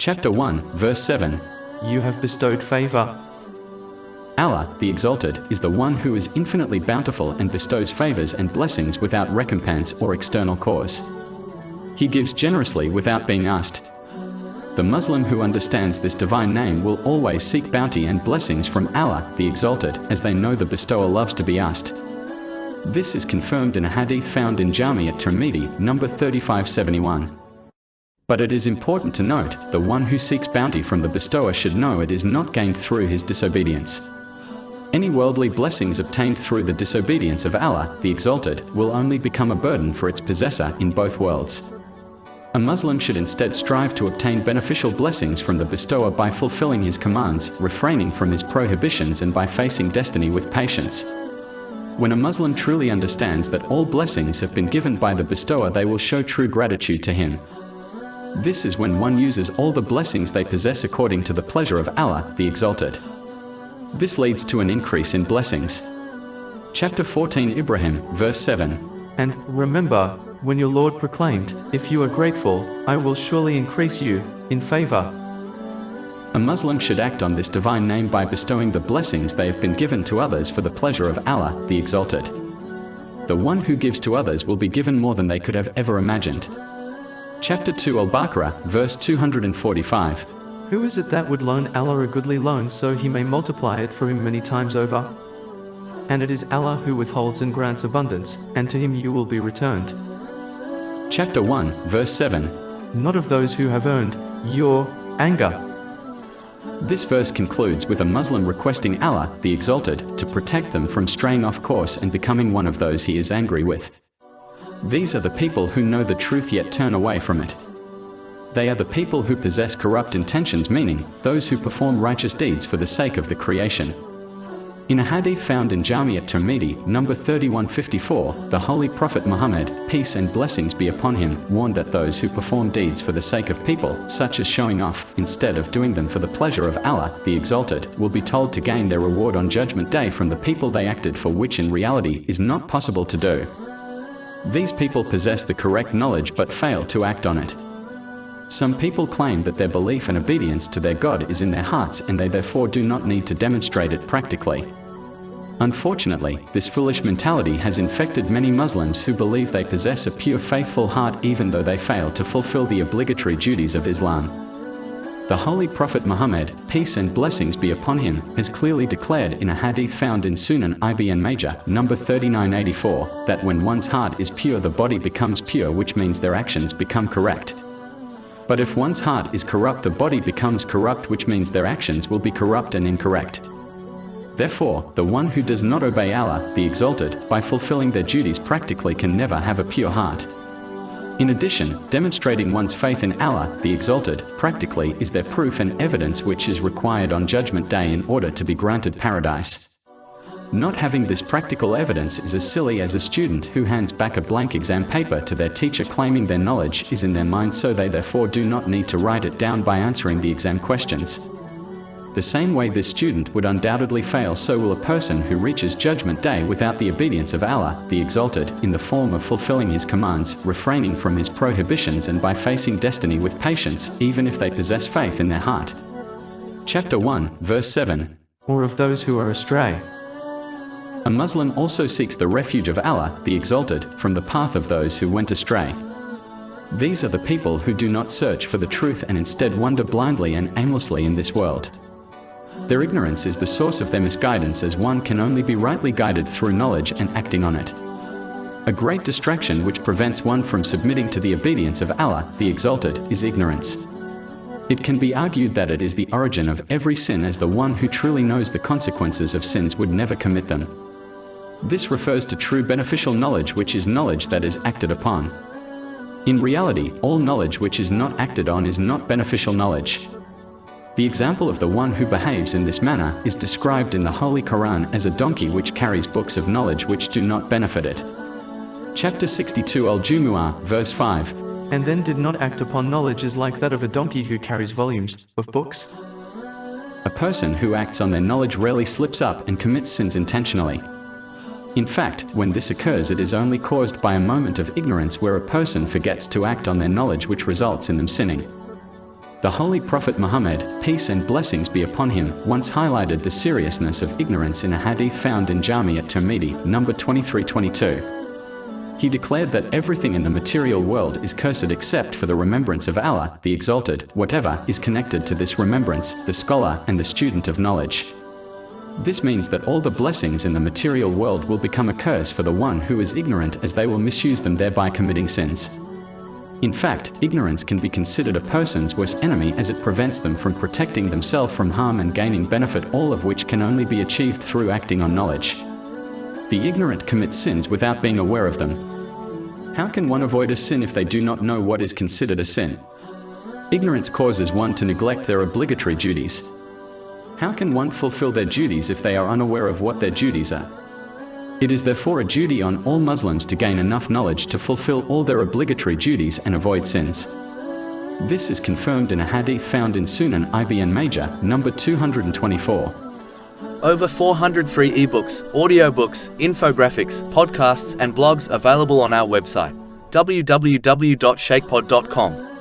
Chapter 1, verse 7. You have bestowed favor. Allah, the Exalted, is the one who is infinitely bountiful and bestows favors and blessings without recompense or external cause. He gives generously without being asked. The Muslim who understands this divine name will always seek bounty and blessings from Allah, the Exalted, as they know the bestower loves to be asked. This is confirmed in a hadith found in Jami at-Tirmidhi, number 3571. But it is important to note, the one who seeks bounty from the bestower should know it is not gained through his disobedience. Any worldly blessings obtained through the disobedience of Allah, the Exalted, will only become a burden for its possessor in both worlds. A Muslim should instead strive to obtain beneficial blessings from the bestower by fulfilling his commands, refraining from his prohibitions, and by facing destiny with patience. When a Muslim truly understands that all blessings have been given by the bestower, they will show true gratitude to him. This is when one uses all the blessings they possess according to the pleasure of Allah, the Exalted. This leads to an increase in blessings. Chapter 14, Ibrahim, verse 7. And remember, when your Lord proclaimed, if you are grateful, I will surely increase you in favor. A Muslim should act on this divine name by bestowing the blessings they have been given to others for the pleasure of Allah, the Exalted. The one who gives to others will be given more than they could have ever imagined. Chapter 2, Al-Baqarah, verse 245. Who is it that would loan Allah a goodly loan so he may multiply it for him many times over? And it is Allah who withholds and grants abundance, and to him you will be returned. Chapter 1, verse 7. Not of those who have earned your anger. This verse concludes with a Muslim requesting Allah, the Exalted, to protect them from straying off course and becoming one of those he is angry with. These are the people who know the truth yet turn away from it. They are the people who possess corrupt intentions, meaning those who perform righteous deeds for the sake of the creation. In a hadith found in Jami at-Tirmidhi, number 3154, the Holy Prophet Muhammad, peace and blessings be upon him, warned that those who perform deeds for the sake of people, such as showing off, instead of doing them for the pleasure of Allah, the Exalted, will be told to gain their reward on Judgment Day from the people they acted for, which in reality is not possible to do. These people possess the correct knowledge but fail to act on it. Some people claim that their belief and obedience to their God is in their hearts and they therefore do not need to demonstrate it practically. Unfortunately, this foolish mentality has infected many Muslims who believe they possess a pure faithful heart even though they fail to fulfill the obligatory duties of Islam. The Holy Prophet Muhammad, peace and blessings be upon him, has clearly declared in a hadith found in Sunnah Ibn Majah, number 3984, that when one's heart is pure the body becomes pure, which means their actions become correct. But if one's heart is corrupt the body becomes corrupt, which means their actions will be corrupt and incorrect. Therefore, the one who does not obey Allah, the Exalted, by fulfilling their duties practically can never have a pure heart. In addition, demonstrating one's faith in Allah, the Exalted, practically is their proof and evidence which is required on Judgment Day in order to be granted paradise. Not having this practical evidence is as silly as a student who hands back a blank exam paper to their teacher claiming their knowledge is in their mind, so they therefore do not need to write it down by answering the exam questions. The same way this student would undoubtedly fail, so will a person who reaches Judgment Day without the obedience of Allah, the Exalted, in the form of fulfilling his commands, refraining from his prohibitions, and by facing destiny with patience, even if they possess faith in their heart. Chapter 1, verse 7. Or of those who are astray. A Muslim also seeks the refuge of Allah, the Exalted, from the path of those who went astray. These are the people who do not search for the truth and instead wander blindly and aimlessly in this world. Their ignorance is the source of their misguidance, as one can only be rightly guided through knowledge and acting on it. A great distraction which prevents one from submitting to the obedience of Allah, the Exalted, is ignorance. It can be argued that it is the origin of every sin, as the one who truly knows the consequences of sins would never commit them. This refers to true beneficial knowledge, which is knowledge that is acted upon. In reality, all knowledge which is not acted on is not beneficial knowledge. The example of the one who behaves in this manner is described in the Holy Quran as a donkey which carries books of knowledge which do not benefit it. Chapter 62, Al-Jumu'ah, verse 5. And then did not act upon knowledge is like that of a donkey who carries volumes of books. A person who acts on their knowledge rarely slips up and commits sins intentionally. In fact, when this occurs, it is only caused by a moment of ignorance where a person forgets to act on their knowledge, which results in them sinning. The Holy Prophet Muhammad, peace and blessings be upon him, once highlighted the seriousness of ignorance in a hadith found in Jami at-Tirmidhi, number 2322. He declared that everything in the material world is cursed except for the remembrance of Allah, the Exalted, whatever is connected to this remembrance, the scholar and the student of knowledge. This means that all the blessings in the material world will become a curse for the one who is ignorant, as they will misuse them, thereby committing sins. In fact, ignorance can be considered a person's worst enemy, as it prevents them from protecting themselves from harm and gaining benefit, all of which can only be achieved through acting on knowledge. The ignorant commit sins without being aware of them. How can one avoid a sin if they do not know what is considered a sin? Ignorance causes one to neglect their obligatory duties. How can one fulfill their duties if they are unaware of what their duties are? It is therefore a duty on all Muslims to gain enough knowledge to fulfill all their obligatory duties and avoid sins. This is confirmed in a hadith found in Sunan Ibn Majah, number 224. Over 400 free eBooks, audiobooks, infographics, podcasts and blogs available on our website, www.shaykhpod.com.